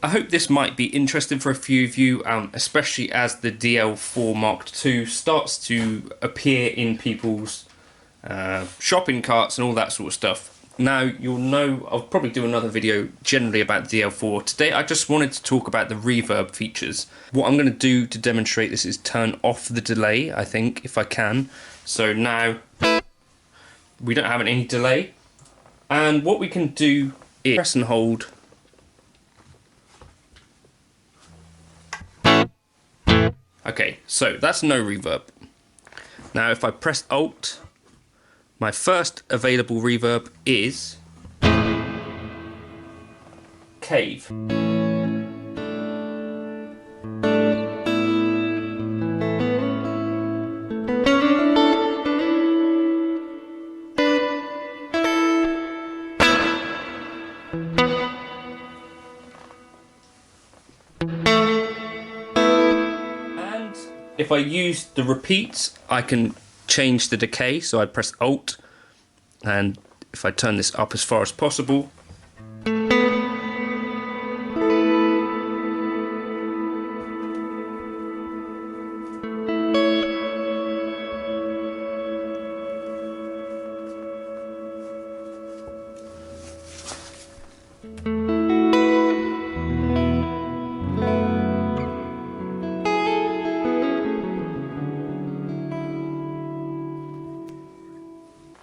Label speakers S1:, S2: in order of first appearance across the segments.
S1: I hope this might be interesting for a few of you, especially as the DL4 Mark II starts to appear in people's shopping carts and all that sort of stuff. Now, you'll know I'll probably do another video generally about the DL4. Today I just wanted to talk about the reverb features. What I'm going to do to demonstrate this is turn off the delay, I think, if I can. So now we don't have any delay. And what we can do is press and hold. Okay, so that's no reverb. Now if I press Alt, my first available reverb is Cave. If I use the repeats, I can change the decay, so I press Alt, and if I turn this up as far as possible,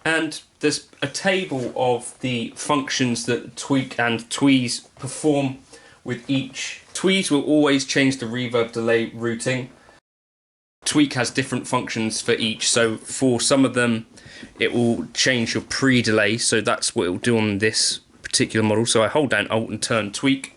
S1: and there's a table of the functions that tweak and tweeze perform with each. Tweeze will always change the reverb delay routing. Tweak has different functions for each, so for some of them it will change your pre-delay, so that's what it will do on this particular model. So I hold down Alt and turn tweak.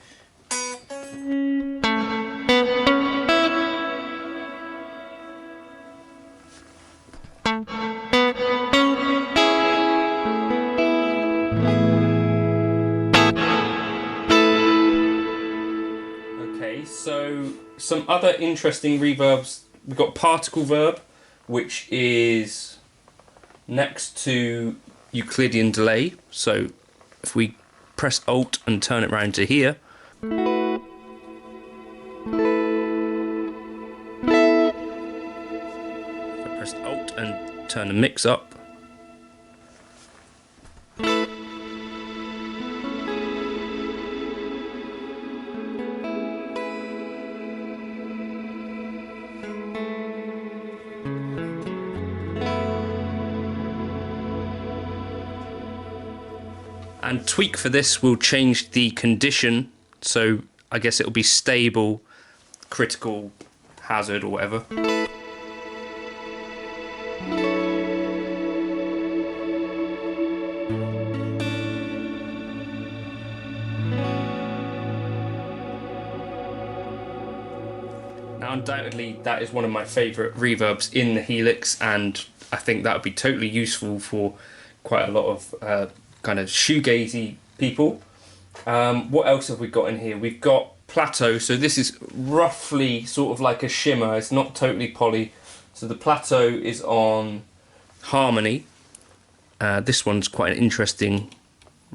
S1: So some other interesting reverbs, we've got particle verb, which is next to Euclidean delay. So if we press Alt and turn it round to here, if I press Alt and turn the mix up, and tweak for this will change the condition, so I guess it'll be stable, critical, hazard or whatever. Now undoubtedly that is one of my favourite reverbs in the Helix, and I think that would be totally useful for quite a lot of kind of shoegazy people. What else have we got in here? We've got Plateaux, so this is roughly sort of like a shimmer, it's not totally poly. So the Plateaux is on harmony. This one's quite an interesting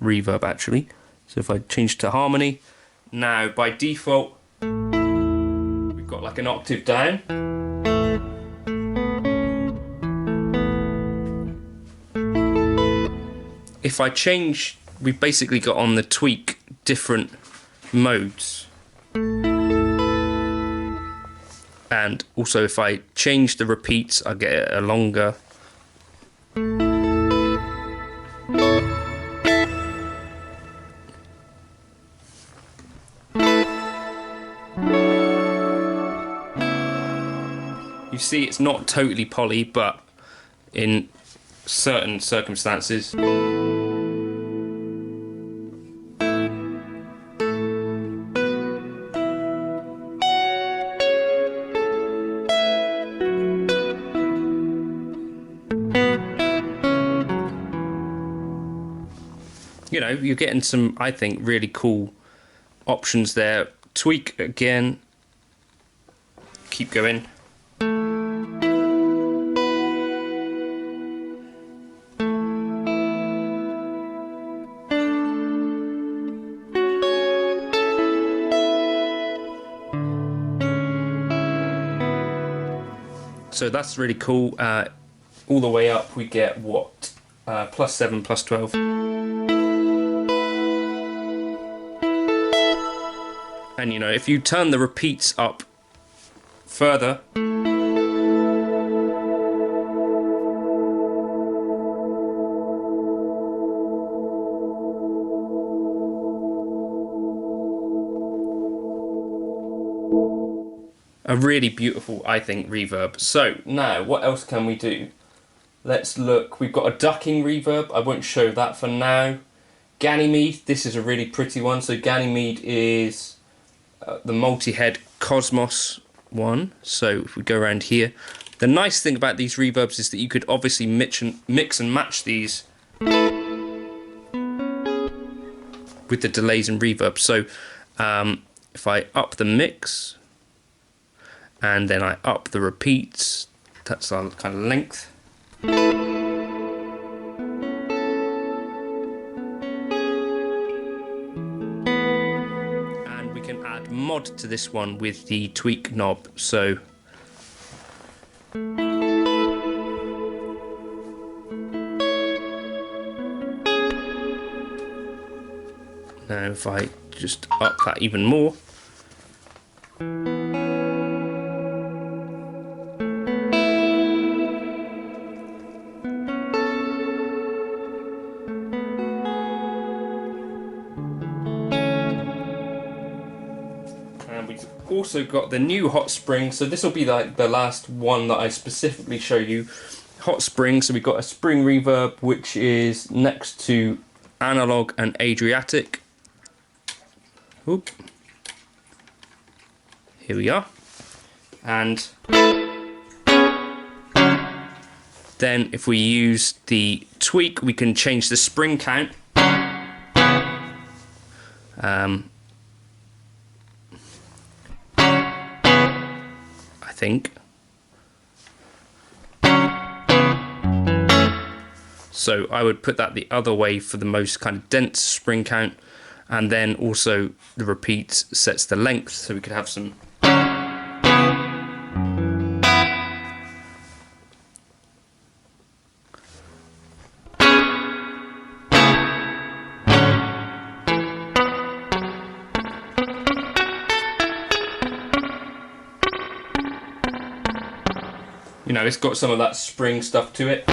S1: reverb actually. So if I change to harmony, now by default we've got like an octave down. If I change, we've basically got on the tweak different modes. And And also if I change the repeats, I get a longer. You see it's not totally poly, but in certain circumstances. You know, you're getting some, I think, really cool options there. Tweak again. Keep going. So that's really cool. All the way up we get what? +7, +12. And you know, if you turn the repeats up further, a really beautiful, I think, reverb. So now what else can we do? Let's look. We've got a ducking reverb. I won't show that for now. Ganymede, this is a really pretty one. So Ganymede is the multi-head Cosmos one. So if we go around here, the nice thing about these reverbs is that you could obviously mix and match these with the delays and reverb. So if I up the mix and then I up the repeats, that's our kind of length. And we can add mod to this one with the tweak knob. So now if I just up that even more, also got the new hot spring. So this will be like the last one that I specifically show you. Hot spring. So we've got a spring reverb which is next to analog and Adriatic. Oop. Here we are. And then if we use the tweak, we can change the spring count. I think. So I would put that the other way for the most kind of dense spring count, and then also the repeats sets the length, so we could have some. You know, it's got some of that spring stuff to it.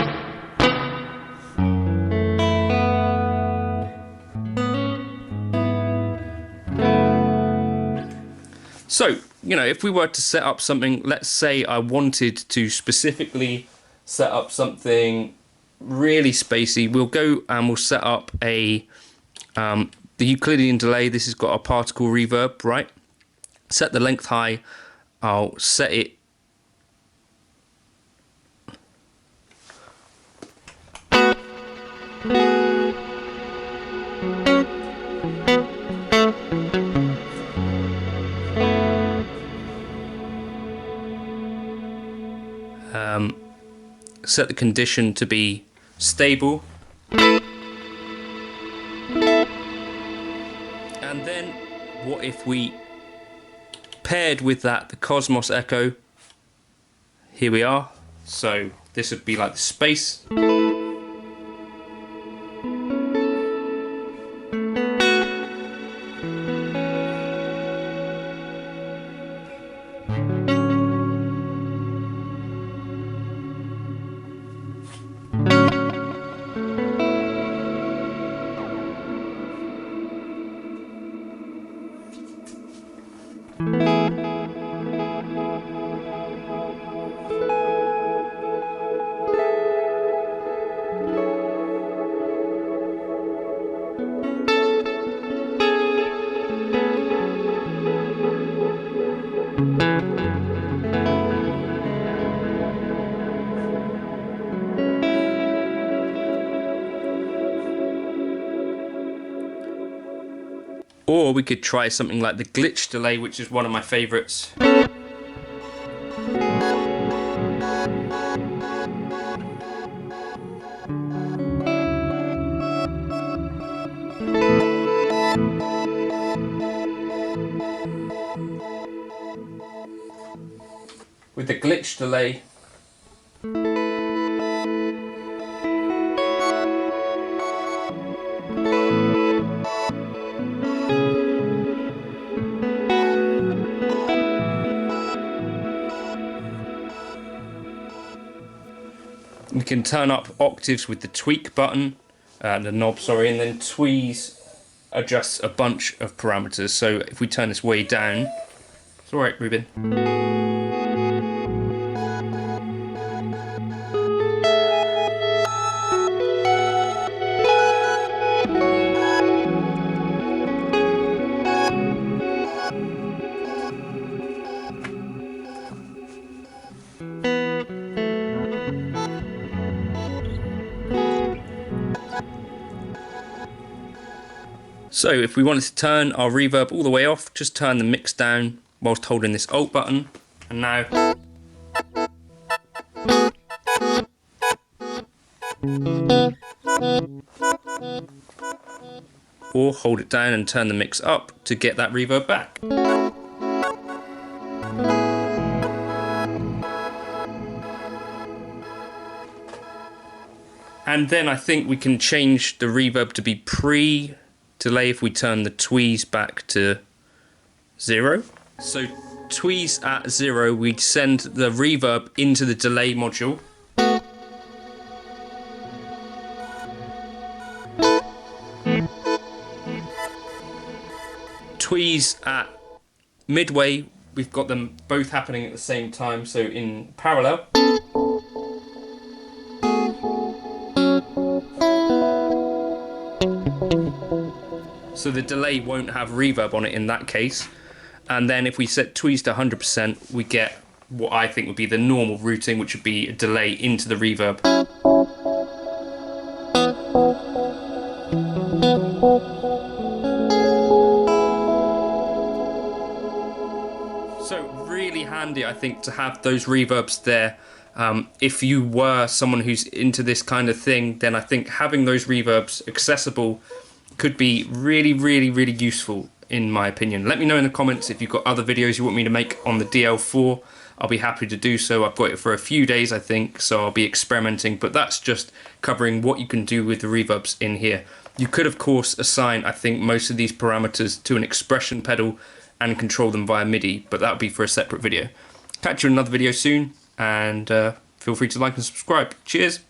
S1: So, you know, if we were to set up something, let's say I wanted to specifically set up something really spacey, we'll go and we'll set up a the Euclidean delay. This has got a particle reverb, right? Set the length high. I'll set it set the condition to be stable, and then what if we paired with that the Cosmos echo? Here we are. So this would be like the space. Or we could try something like the glitch delay, which is one of my favourites. With the glitch delay, we can turn up octaves with the tweak button, the knob, sorry, and then tweeze adjusts a bunch of parameters. So if we turn this way down, it's alright, Ruben. So if we wanted to turn our reverb all the way off, just turn the mix down whilst holding this Alt button, and now or hold it down and turn the mix up to get that reverb back. And then I think we can change the reverb to be pre-delay if we turn the tweeze back to 0. So tweeze at 0, we'd send the reverb into the delay module. Tweeze at midway, we've got them both happening at the same time, so in parallel. So the delay won't have reverb on it in that case. And then if we set tweeze to 100%, we get what I think would be the normal routing, which would be a delay into the reverb. So really handy, I think, to have those reverbs there. If you were someone who's into this kind of thing, then I think having those reverbs accessible could be really, really, really useful in my opinion. Let me know in the comments if you've got other videos you want me to make on the DL4. I'll be happy to do so. I've got it for a few days, I think, so I'll be experimenting, but that's just covering what you can do with the reverbs in here. You could, of course, assign, I think, most of these parameters to an expression pedal and control them via MIDI, but that would be for a separate video. Catch you in another video soon, and feel free to like and subscribe. Cheers!